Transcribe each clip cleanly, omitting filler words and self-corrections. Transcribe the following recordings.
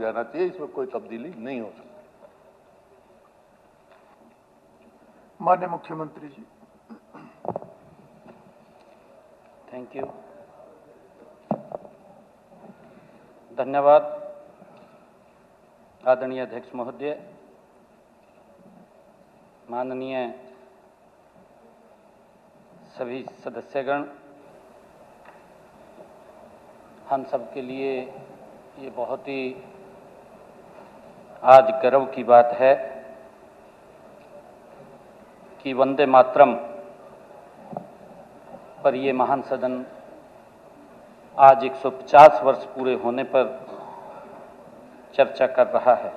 रहना चाहिए, इसमें कोई तब्दीली नहीं हो सकती। माननीय मुख्यमंत्री जी। थैंक यू, धन्यवाद आदरणीय अध्यक्ष महोदय, माननीय सभी सदस्यगण। हम सब के लिए ये बहुत ही आज गर्व की बात है कि वंदे मातरम पर ये महान सदन आज 150 वर्ष पूरे होने पर चर्चा कर रहा है।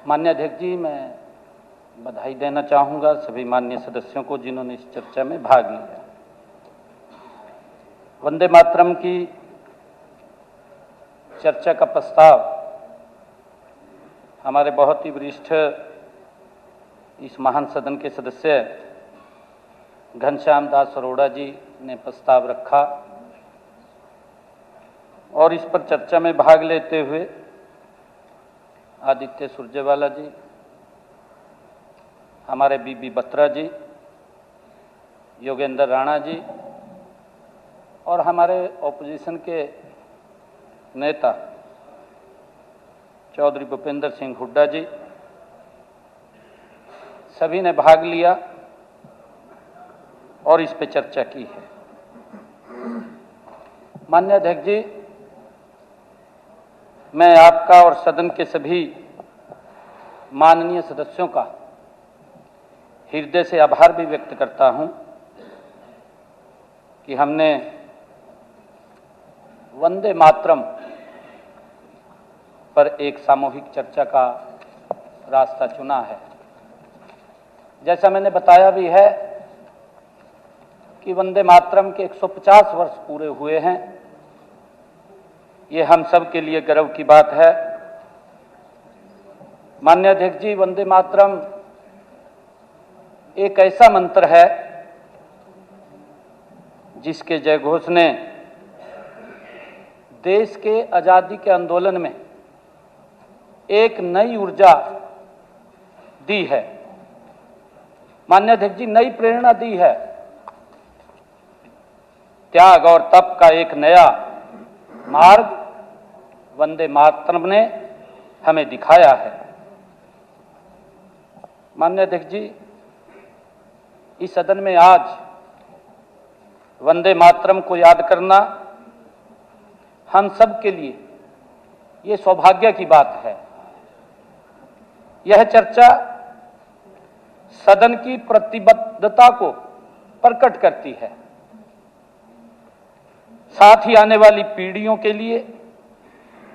माननीय अध्यक्ष जी, मैं बधाई देना चाहूँगा सभी माननीय सदस्यों को जिन्होंने इस चर्चा में भाग लिया। वंदे मातरम की चर्चा का प्रस्ताव हमारे बहुत ही वरिष्ठ इस महान सदन के सदस्य घनश्याम दास अरोड़ा जी ने प्रस्ताव रखा और इस पर चर्चा में भाग लेते हुए आदित्य सुरजेवाला जी, हमारे बीबी बत्रा जी, योगेंद्र राणा जी और हमारे ऑपोजिशन के नेता चौधरी भूपेंद्र सिंह हुड्डा जी, सभी ने भाग लिया और इस पे चर्चा की है। माननीय अध्यक्ष जी, मैं आपका और सदन के सभी माननीय सदस्यों का हृदय से आभार भी व्यक्त करता हूं कि हमने वंदे मातरम पर एक सामूहिक चर्चा का रास्ता चुना है। जैसा मैंने बताया भी है कि वंदे मातरम के 150 वर्ष पूरे हुए हैं। ये हम सब के लिए गर्व की बात है। माननीय अध्यक्ष जी, वंदे मातरम एक ऐसा मंत्र है जिसके जयघोष ने देश के आजादी के आंदोलन में एक नई ऊर्जा दी है। माननीय अध्यक्ष जी, नई प्रेरणा दी है। त्याग और तप का एक नया मार्ग वंदे मातरम ने हमें दिखाया है। माननीय अध्यक्ष जी, इस सदन में आज वंदे मातरम को याद करना हम सब के लिए ये सौभाग्य की बात है। यह चर्चा सदन की प्रतिबद्धता को प्रकट करती है, साथ ही आने वाली पीढ़ियों के लिए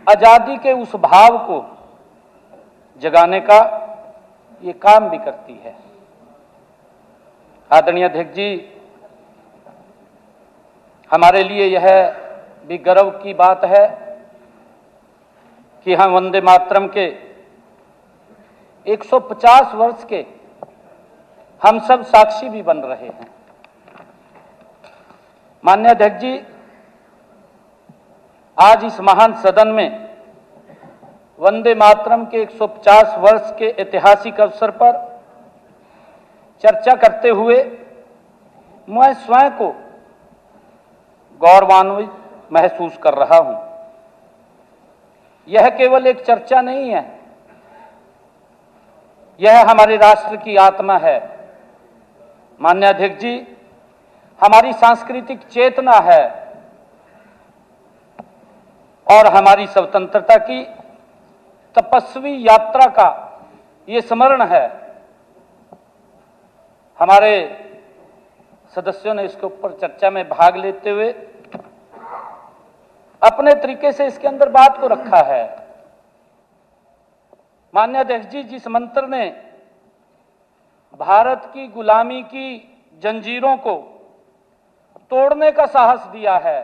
आजादी के उस भाव को जगाने का ये काम भी करती है। आदरणीय अध्यक्ष जी, हमारे लिए यह भी गर्व की बात है कि हम वंदे मातरम के 150 वर्ष के हम सब साक्षी भी बन रहे हैं। माननीय अध्यक्ष जी, आज इस महान सदन में वंदे मातरम के 150 वर्ष के ऐतिहासिक अवसर पर चर्चा करते हुए मैं स्वयं को गौरवान्वित महसूस कर रहा हूं। यह केवल एक चर्चा नहीं है, यह हमारे राष्ट्र की आत्मा है। माननीय अध्यक्ष जी, हमारी सांस्कृतिक चेतना है और हमारी स्वतंत्रता की तपस्वी यात्रा का ये स्मरण है। हमारे सदस्यों ने इसके ऊपर चर्चा में भाग लेते हुए अपने तरीके से इसके अंदर बात को रखा है। माननीय अध्यक्ष जी, जिस मंत्र ने भारत की गुलामी की जंजीरों को तोड़ने का साहस दिया है,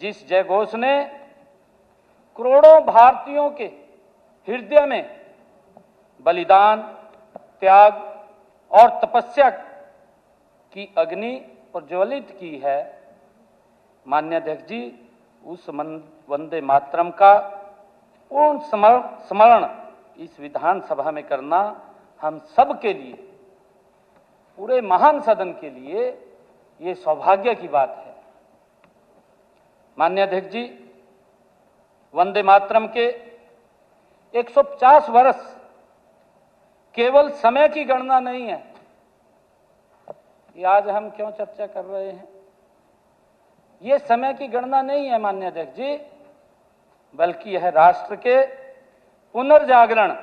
जिस जयघोष ने करोड़ों भारतीयों के हृदय में बलिदान, त्याग और तपस्या की अग्नि प्रज्वलित की है, माननीय अध्यक्ष जी, उस वंदे मातरम का पूर्ण स्मरण इस विधानसभा में करना हम सब के लिए, पूरे महान सदन के लिए ये सौभाग्य की बात है। माननीय अध्यक्ष जी, वंदे मातरम के 150 वर्ष केवल समय की गणना नहीं है। ये आज हम क्यों चर्चा कर रहे हैं, ये समय की गणना नहीं है माननीय अध्यक्ष जी, बल्कि यह राष्ट्र के पुनर्जागरण,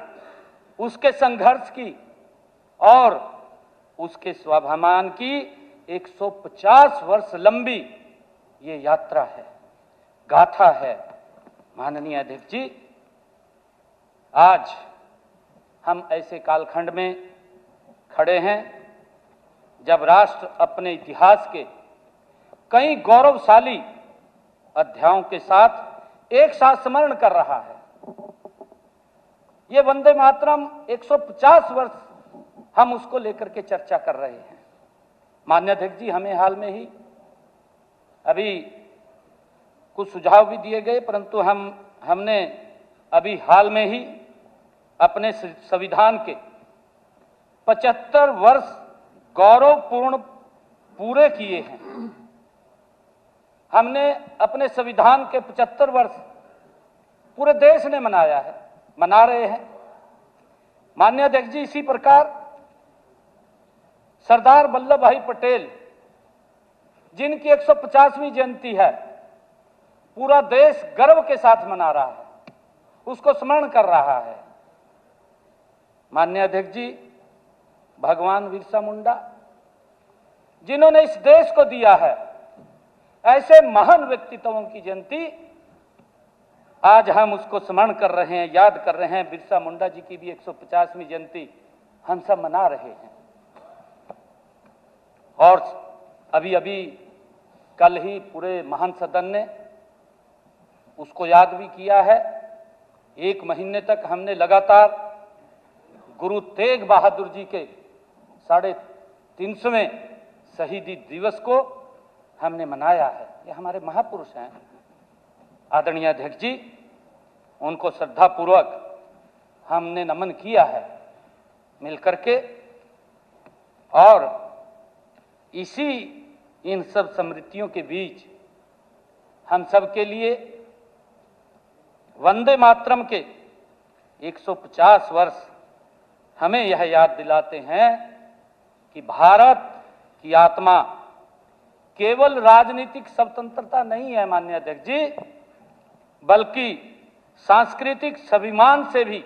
उसके संघर्ष की और उसके स्वाभिमान की 150 वर्ष लंबी ये यात्रा है, गाथा है। माननीय अध्यक्ष जी, आज हम ऐसे कालखंड में खड़े हैं जब राष्ट्र अपने इतिहास के कई गौरवशाली अध्यायों के साथ एक साथ स्मरण कर रहा है। ये वंदे मातरम 150 वर्ष हम उसको लेकर के चर्चा कर रहे हैं। माननीय अध्यक्ष जी, हमें हाल में ही अभी कुछ सुझाव भी दिए गए, परंतु हमने अभी हाल में ही अपने संविधान के 75 वर्ष गौरवपूर्ण पूरे किए हैं। हमने अपने संविधान के 75 वर्ष पूरे देश ने मनाया है, मना रहे हैं। माननीय अध्यक्ष जी, इसी प्रकार सरदार वल्लभ भाई पटेल, जिनकी 150वीं जयंती है, पूरा देश गर्व के साथ मना रहा है, उसको स्मरण कर रहा है। माननीय अध्यक्ष जी, भगवान बिरसा मुंडा, जिन्होंने इस देश को दिया है, ऐसे महान व्यक्तित्वों की जयंती आज हम उसको स्मरण कर रहे हैं, याद कर रहे हैं। बिरसा मुंडा जी की भी 150वीं जयंती हम सब मना रहे हैं। और अभी अभी कल ही पूरे महान सदन ने उसको याद भी किया है। 1 महीने तक हमने लगातार गुरु तेग बहादुर जी के 350वें शहीदी दिवस को हमने मनाया है। ये हमारे महापुरुष हैं। आदरणीय अध्यक्ष जी, उनको श्रद्धापूर्वक हमने नमन किया है मिलकर के, और इसी इन सब स्मृतियों के बीच हम सब के लिए वंदे मातरम के 150 वर्ष हमें यह याद दिलाते हैं कि भारत की आत्मा केवल राजनीतिक स्वतंत्रता नहीं है माननीय अध्यक्ष जी, बल्कि सांस्कृतिक स्वाभिमान से भी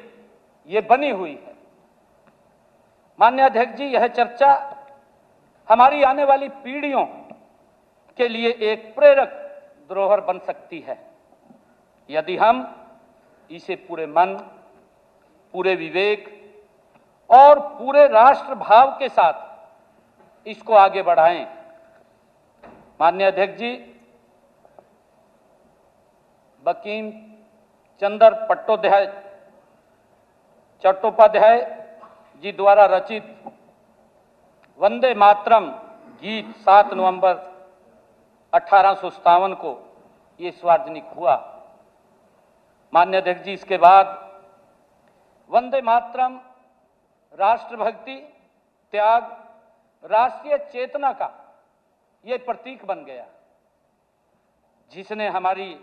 ये बनी हुई है। माननीय अध्यक्ष जी, यह चर्चा हमारी आने वाली पीढ़ियों के लिए एक प्रेरक धरोहर बन सकती है यदि हम इसे पूरे मन, पूरे विवेक और पूरे राष्ट्र भाव के साथ इसको आगे बढ़ाएं। माननीय अध्यक्ष जी, बंकिम चंद्र चट्टोपाध्याय जी द्वारा रचित वंदे मातरम गीत 7 नवंबर 1857 को ये सार्वजनिक हुआ। माननीय अध्यक्ष जी, इसके बाद वंदे मातरम राष्ट्रभक्ति, त्याग, राष्ट्रीय चेतना का ये प्रतीक बन गया, जिसने हमारी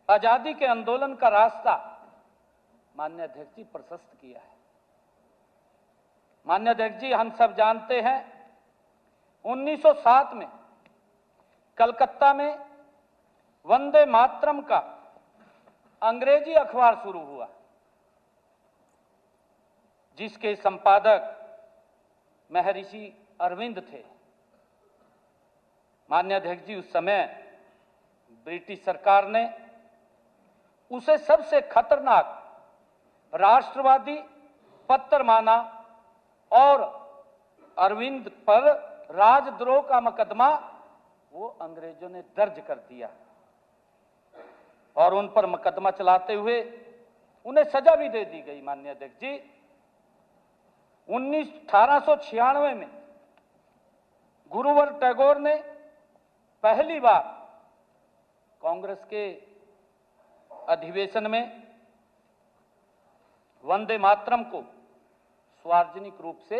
आजादी के आंदोलन का रास्ता माननीय अध्यक्ष जी प्रशस्त किया है। माननीय अध्यक्ष जी, हम सब जानते हैं 1907 में कलकत्ता में वंदे मातरम का अंग्रेजी अखबार शुरू हुआ, जिसके संपादक महर्षि अरविंद थे। माननीय अध्यक्ष जी, उस समय ब्रिटिश सरकार ने उसे सबसे खतरनाक राष्ट्रवादी पत्र माना और अरविंद पर राजद्रोह का मुकदमा वो अंग्रेजों ने दर्ज कर दिया और उन पर मुकदमा चलाते हुए उन्हें सजा भी दे दी गई। माननीय अध्यक्ष जी, 1896 में गुरुवर टैगोर ने पहली बार कांग्रेस के अधिवेशन में वंदे मातरम को सार्वजनिक रूप से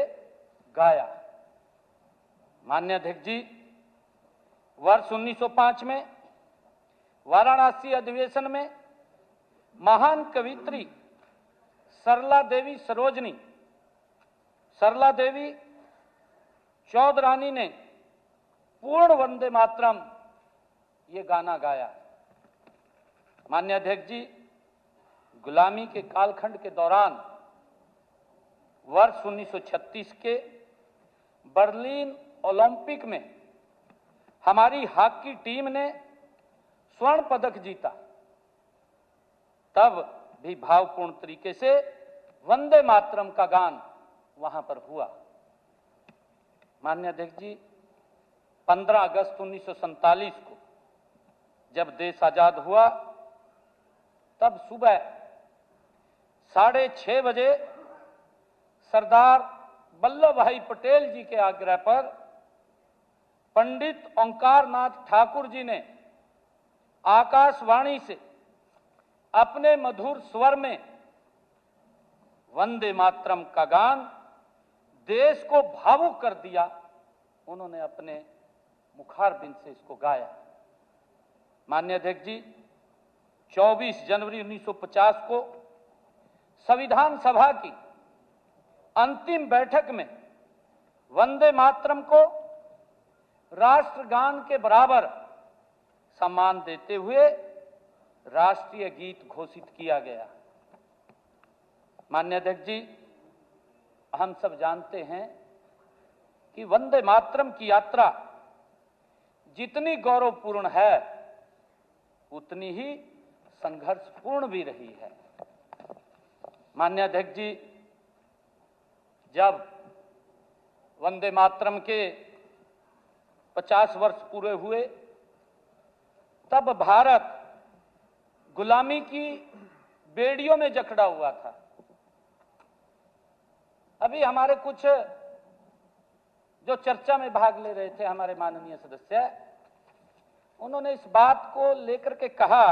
गाया। माननीय अध्यक्ष जी, वर्ष 1905 में वाराणसी अधिवेशन में महान कवित्री सरला देवी चौधरानी ने पूर्ण वंदे मातरम ये गाना गाया। माननीय अध्यक्ष जी, गुलामी के कालखंड के दौरान वर्ष 1936 के बर्लिन ओलंपिक में हमारी हॉकी टीम ने स्वर्ण पदक जीता, तब भी भावपूर्ण तरीके से वंदे मातरम का गान वहां पर हुआ। माननीय अध्यक्ष जी, 15 अगस्त 1947 को जब देश आजाद हुआ, तब सुबह 6:30 बजे सरदार वल्लभ भाई पटेल जी के आग्रह पर पंडित ओंकार नाथ ठाकुर जी ने आकाशवाणी से अपने मधुर स्वर में वंदे मातरम का गान देश को भावुक कर दिया। उन्होंने अपने मुखारबिंद से इसको गाया। माननीय अध्यक्ष जी, 24 जनवरी 1950 को संविधान सभा की अंतिम बैठक में वंदे मातरम को राष्ट्रगान के बराबर सम्मान देते हुए राष्ट्रीय गीत घोषित किया गया। माननीय अध्यक्ष जी, हम सब जानते हैं कि वंदे मातरम की यात्रा जितनी गौरवपूर्ण है उतनी ही संघर्षपूर्ण भी रही है। माननीय अध्यक्ष जी, जब वंदे मातरम के 50 वर्ष पूरे हुए, तब भारत गुलामी की बेड़ियों में जकड़ा हुआ था। अभी हमारे कुछ जो चर्चा में भाग ले रहे थे हमारे माननीय सदस्य, उन्होंने इस बात को लेकर के कहा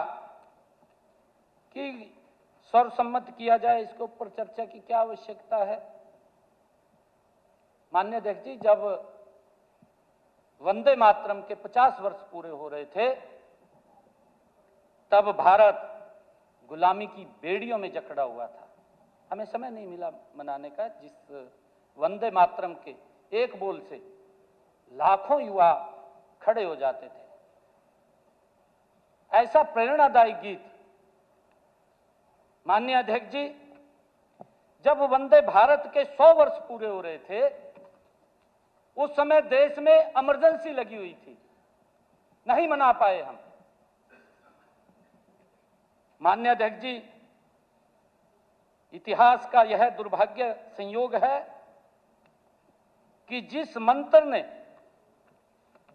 कि सर्वसम्मत किया जाए, इसके ऊपर चर्चा की क्या आवश्यकता है। माननीय अध्यक्ष जी, जब वंदे मातरम के 50 वर्ष पूरे हो रहे थे, तब भारत गुलामी की बेड़ियों में जकड़ा हुआ था। हमें समय नहीं मिला मनाने का, जिस वंदे मातरम के एक बोल से लाखों युवा खड़े हो जाते थे। ऐसा प्रेरणादायी गीत माननीय अध्यक्ष जी, जब वंदे भारत के 100 वर्ष पूरे हो रहे थे, उस समय देश में इमरजेंसी लगी हुई थी, नहीं मना पाए हम। माननीय अध्यक्ष जी, इतिहास का यह दुर्भाग्य संयोग है कि जिस मंत्र ने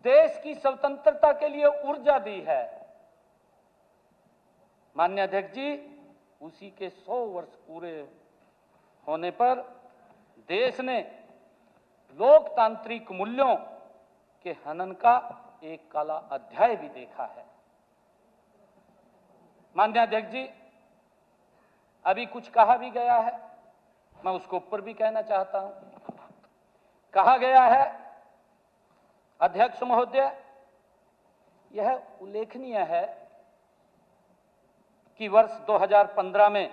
देश की स्वतंत्रता के लिए ऊर्जा दी है, माननीय अध्यक्ष जी, उसी के 100 वर्ष पूरे होने पर देश ने लोकतांत्रिक मूल्यों के हनन का एक काला अध्याय भी देखा है। माननीय अध्यक्ष जी, अभी कुछ कहा भी गया है, मैं उसको ऊपर भी कहना चाहता हूं। कहा गया है, अध्यक्ष महोदय, यह उल्लेखनीय है कि वर्ष 2015 में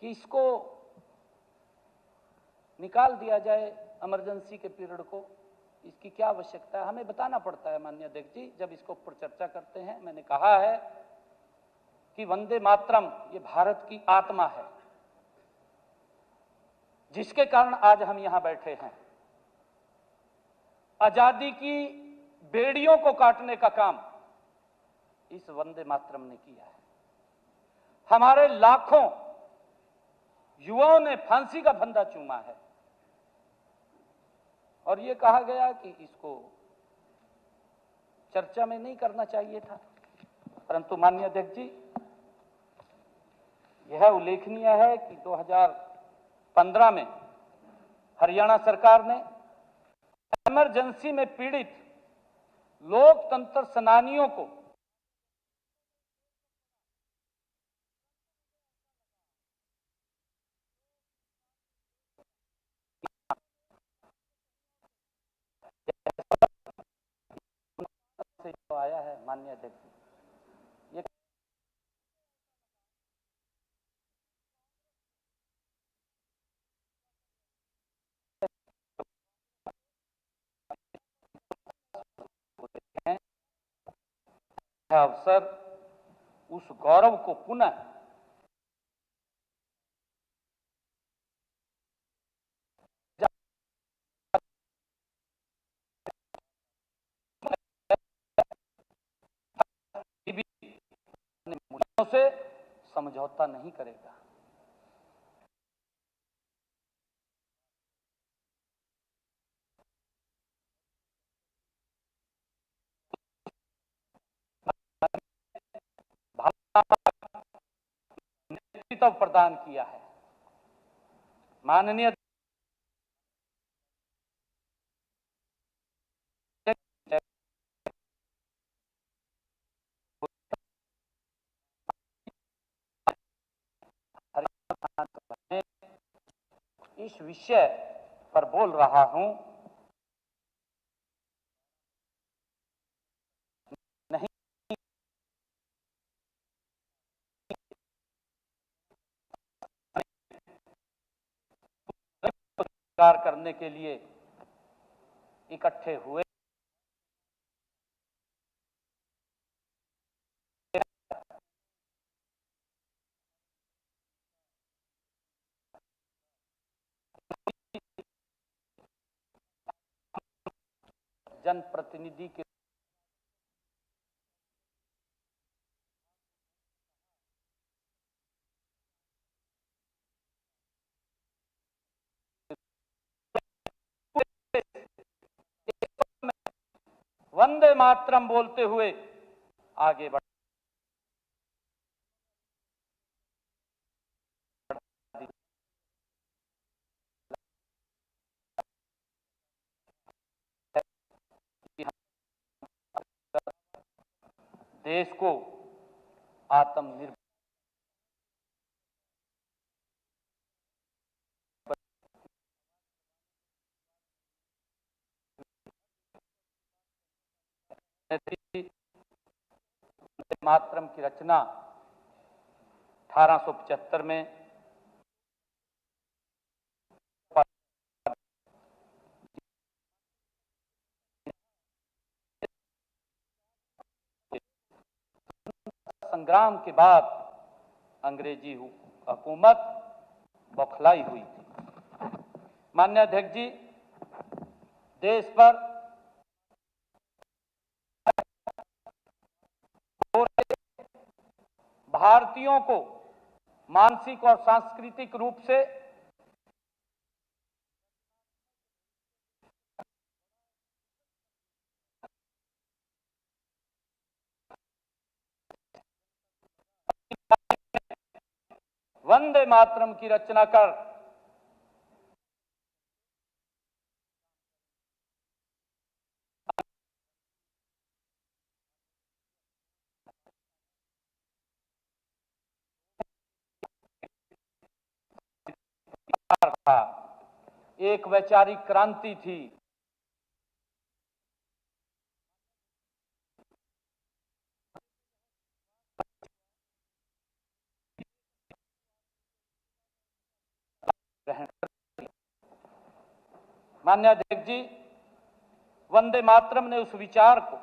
कि इसको निकाल दिया जाए, इमरजेंसी के पीरियड को, इसकी क्या आवश्यकता है, हमें बताना पड़ता है। माननीय अध्यक्ष जी, जब इसको ऊपर चर्चा करते हैं, मैंने कहा है कि वंदे मातरम ये भारत की आत्मा है, जिसके कारण आज हम यहां बैठे हैं। आजादी की बेड़ियों को काटने का काम इस वंदे मातरम ने किया है। हमारे लाखों युवाओं ने फांसी का फंदा चूमा है, और यह कहा गया कि इसको चर्चा में नहीं करना चाहिए था। परंतु माननीय अध्यक्ष जी, यह उल्लेखनीय है कि 2015 में हरियाणा सरकार ने इमरजेंसी में पीड़ित लोकतंत्र सेनानियों को माननीय अध्यक्ष जी। ये अवसर उस गौरव को पुनः मूल्यों से समझौता नहीं करेगा। नेतृत्व प्रदान किया है माननीय इस विषय पर बोल रहा हूं। नहीं करने के लिए इकट्ठे हुए जनप्रतिनिधि के वंदे मातरम बोलते हुए आगे बढ़ देश को आत्मनिर्भर मातरम की रचना 1875 में संग्राम के बाद अंग्रेजी हुकूमत बौखलाई हुई थी। माननीय अध्यक्ष जी, देश पर भारतीयों को मानसिक और सांस्कृतिक रूप से वंदे मातरम की रचना कर था। एक वैचारिक क्रांति थी। माननीय अध्यक्ष जी, वंदे मातरम ने उस विचार को